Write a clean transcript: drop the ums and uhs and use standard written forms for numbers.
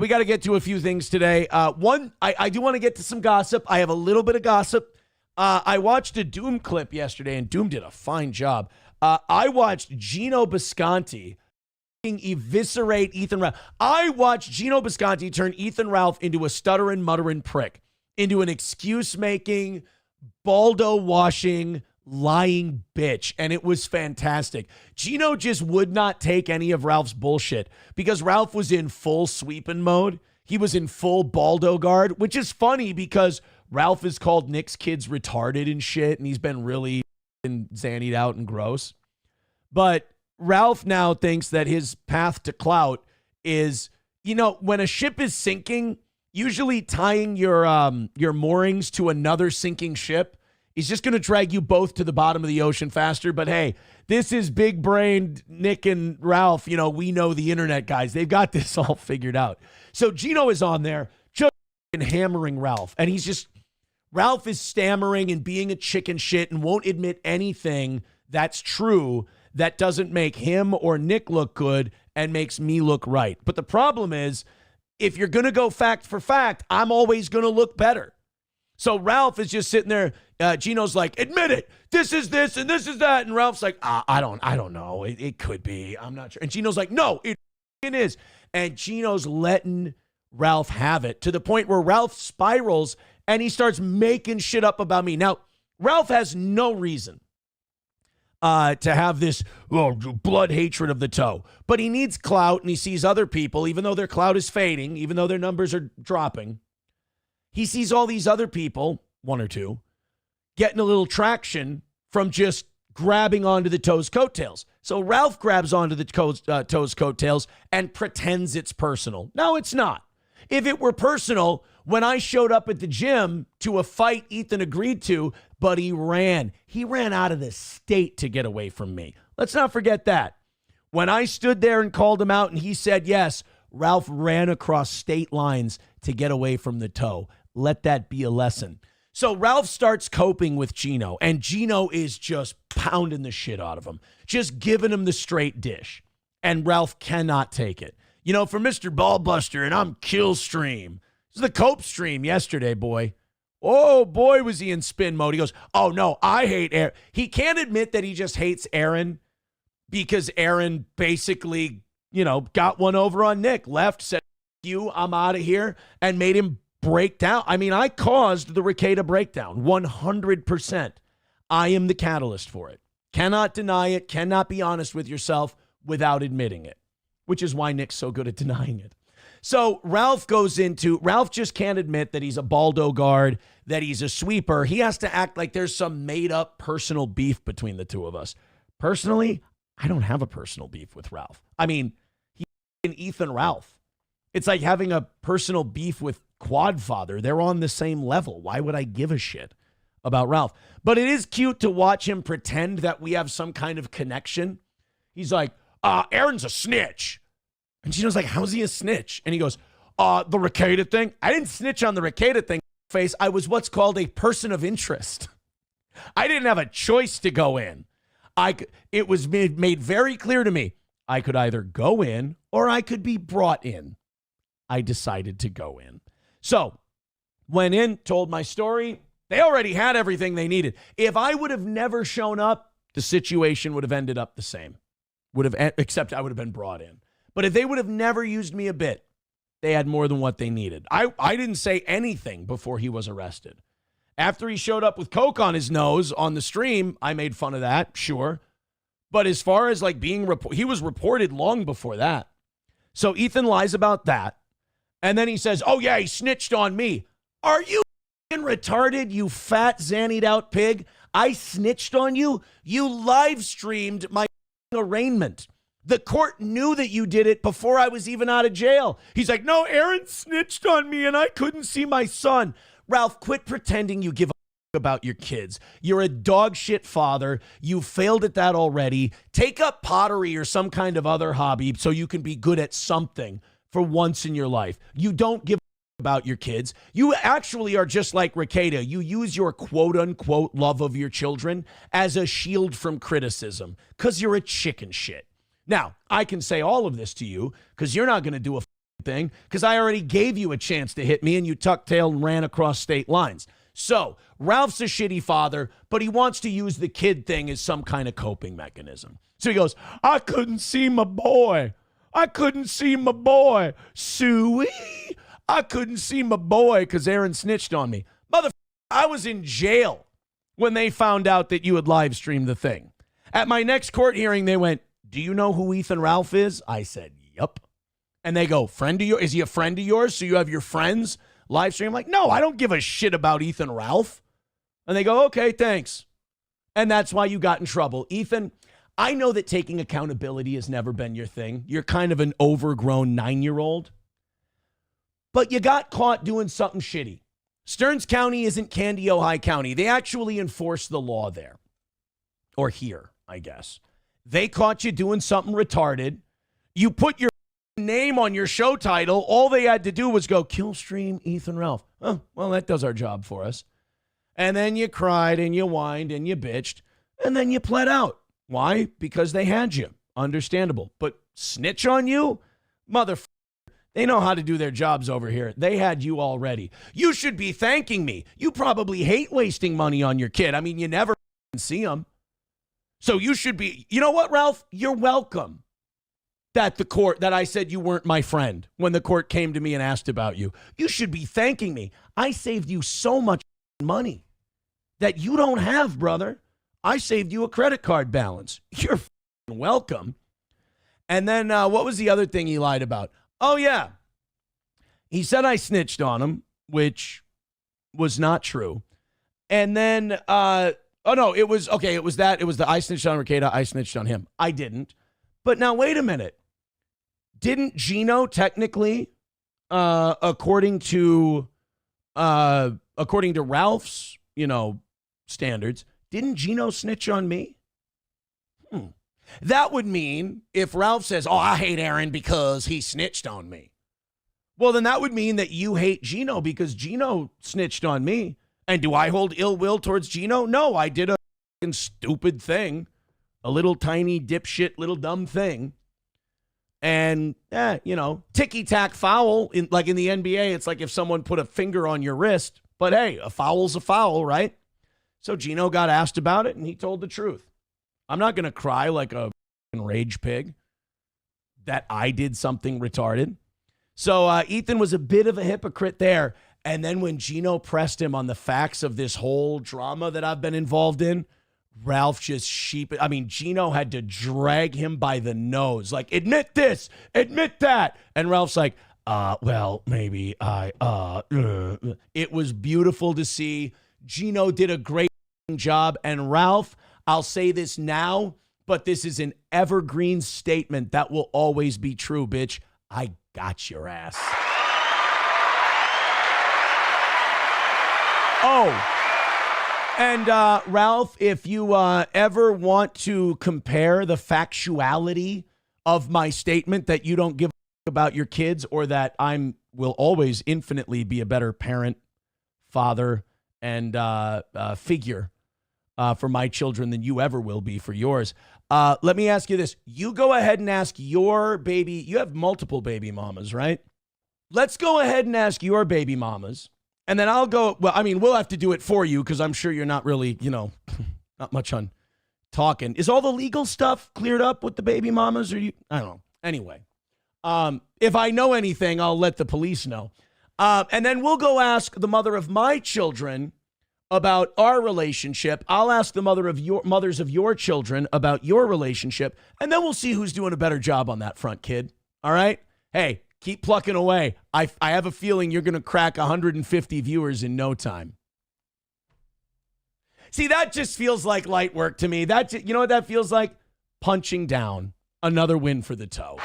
We got to get to a few things today. One, I do want to get to some gossip. I have a little bit of gossip. I watched a Doom clip yesterday, and Doom did a fine job. I watched Geno Bisconti eviscerate Ethan Ralph. I watched Geno Bisconti turn Ethan Ralph into a stuttering, muttering prick, into an excuse-making, baldo-washing, lying bitch, and it was fantastic. Geno just would not take any of Ralph's bullshit because Ralph was in full sweeping mode. He was in full baldo guard, which is funny because Ralph has called Nick's kids retarded and shit, and he's been really zannied out and gross. But Ralph now thinks that his path to clout is, when a ship is sinking, usually tying your moorings to another sinking ship, he's just going to drag you both to the bottom of the ocean faster. But hey, this is big-brained Nick and Ralph. We know the internet guys. They've got this all figured out. So Geno is on there just hammering Ralph. And Ralph is stammering and being a chicken shit and won't admit anything that's true that doesn't make him or Nick look good and makes me look right. But the problem is, if you're going to go fact for fact, I'm always going to look better. So Ralph is just sitting there. Geno's like, admit it. This is this and this is that. And Ralph's like, I don't know. It could be. I'm not sure. And Geno's like, no, it is. And Geno's letting Ralph have it to the point where Ralph spirals and he starts making shit up about me. Now, Ralph has no reason to have this blood hatred of the toe. But he needs clout, and he sees other people, even though their clout is fading, even though their numbers are dropping. He sees all these other people, one or two, getting a little traction from just grabbing onto the toe's coattails. So Ralph grabs onto the toe's coattails and pretends it's personal. No, it's not. If it were personal, when I showed up at the gym to a fight Ethan agreed to, but he ran. He ran out of the state to get away from me. Let's not forget that. When I stood there and called him out and he said yes, Ralph ran across state lines to get away from the toe. Let that be a lesson. So Ralph starts coping with Geno, and Geno is just pounding the shit out of him, just giving him the straight dish. And Ralph cannot take it. For Mr. Ballbuster, and I'm Killstream. This is the cope stream yesterday, boy. Oh, boy, was he in spin mode. He goes, oh, no, I hate Aaron. He can't admit that he just hates Aaron because Aaron basically, got one over on Nick, left, said, you, I'm out of here, and made him break down. I mean, I caused the Rekieta breakdown, 100%. I am the catalyst for it. Cannot deny it, cannot be honest with yourself without admitting it, which is why Nick's so good at denying it. So Ralph just can't admit that he's a baldo guard, that he's a sweeper. He has to act like there's some made-up personal beef between the two of us. Personally, I don't have a personal beef with Ralph. I mean, he's an Ethan Ralph. It's like having a personal beef with Quadfather. They're on the same level. Why would I give a shit about Ralph? But it is cute to watch him pretend that we have some kind of connection. He's like, Aaron's a snitch. And Geno's like, how's he a snitch? And he goes, the Rekieta thing? I didn't snitch on the Rekieta thing, face. I was what's called a person of interest. I didn't have a choice to go in. It was made very clear to me. I could either go in or I could be brought in. I decided to go in. So, went in, told my story. They already had everything they needed. If I would have never shown up, the situation would have ended up the same. Except I would have been brought in. But if they would have never used me a bit, they had more than what they needed. I didn't say anything before he was arrested. After he showed up with coke on his nose on the stream, I made fun of that, sure. But as far as like he was reported long before that. So Ethan lies about that. And then he says, oh yeah, he snitched on me. Are you retarded, you fat, zannied out pig? I snitched on you? You live streamed my arraignment. The court knew that you did it before I was even out of jail. He's like, no, Aaron snitched on me and I couldn't see my son. Ralph, quit pretending you give a about your kids. You're a dog shit father. You failed at that already. Take up pottery or some kind of other hobby so you can be good at something for once in your life. You don't give a about your kids. You actually are just like Rekieta. You use your quote unquote love of your children as a shield from criticism because you're a chicken shit. Now, I can say all of this to you because you're not going to do a thing because I already gave you a chance to hit me and you tucked tail and ran across state lines. So Ralph's a shitty father, but he wants to use the kid thing as some kind of coping mechanism. So he goes, I couldn't see my boy. I couldn't see my boy. Suey. I couldn't see my boy because Aaron snitched on me. Motherfucker, I was in jail when they found out that you had live streamed the thing. At my next court hearing, they went, do you know who Ethan Ralph is? I said, yup. And they go, friend of yours? Is he a friend of yours? So you have your friends live stream? I'm like, no, I don't give a shit about Ethan Ralph. And they go, okay, thanks. And that's why you got in trouble. Ethan, I know that taking accountability has never been your thing. You're kind of an overgrown 9-year-old. But you got caught doing something shitty. Stearns County isn't Candy, Ojai County. They actually enforce the law there. Or here, I guess. They caught you doing something retarded. You put your name on your show title. All they had to do was go, kill stream Ethan Ralph. Oh, well, that does our job for us. And then you cried and you whined and you bitched. And then you pled out. Why? Because they had you. Understandable. But snitch on you? Motherfucker. They know how to do their jobs over here. They had you already. You should be thanking me. You probably hate wasting money on your kid. I mean, you never see them. So you should be, you know what, Ralph? You're welcome that I said you weren't my friend when the court came to me and asked about you. You should be thanking me. I saved you so much money that you don't have, brother. I saved you a credit card balance. You're welcome. And then what was the other thing he lied about? Oh, yeah. He said I snitched on him, which was not true. And then, it was the I snitched on Ricada, I snitched on him. I didn't. But now, wait a minute. Didn't Gino technically, according to Ralph's, standards, didn't Gino snitch on me? That would mean if Ralph says, oh, I hate Aaron because he snitched on me. Well, then that would mean that you hate Gino because Gino snitched on me. And do I hold ill will towards Gino? No, I did a stupid thing. A little tiny dipshit, little dumb thing. And, ticky-tack foul. Like in the NBA, it's like if someone put a finger on your wrist. But hey, a foul's a foul, right? So Gino got asked about it, and he told the truth. I'm not going to cry like a rage pig that I did something retarded. So Ethan was a bit of a hypocrite there. And then when Gino pressed him on the facts of this whole drama that I've been involved in, Ralph just Gino had to drag him by the nose. Like, admit this, admit that. And Ralph's like, maybe It was beautiful to see. Gino did a great job. And Ralph, I'll say this now, but this is an evergreen statement that will always be true, bitch. I got your ass. Oh, and Ralph, if you ever want to compare the factuality of my statement that you don't give a about your kids or that will always infinitely be a better parent, father, and figure for my children than you ever will be for yours. Let me ask you this. You go ahead and ask your baby. You have multiple baby mamas, right? Let's go ahead and ask your baby mamas. And then I'll go, we'll have to do it for you because I'm sure you're not really, not much on talking. Is all the legal stuff cleared up with the baby mamas? I don't know. Anyway, if I know anything, I'll let the police know. And then we'll go ask the mother of my children about our relationship. I'll ask the mothers of your children about your relationship. And then we'll see who's doing a better job on that front, kid. All right? Hey. Keep plucking away. I have a feeling you're going to crack 150 viewers in no time. See, that just feels like light work to me. You know what that feels like? Punching down. Another win for the toe.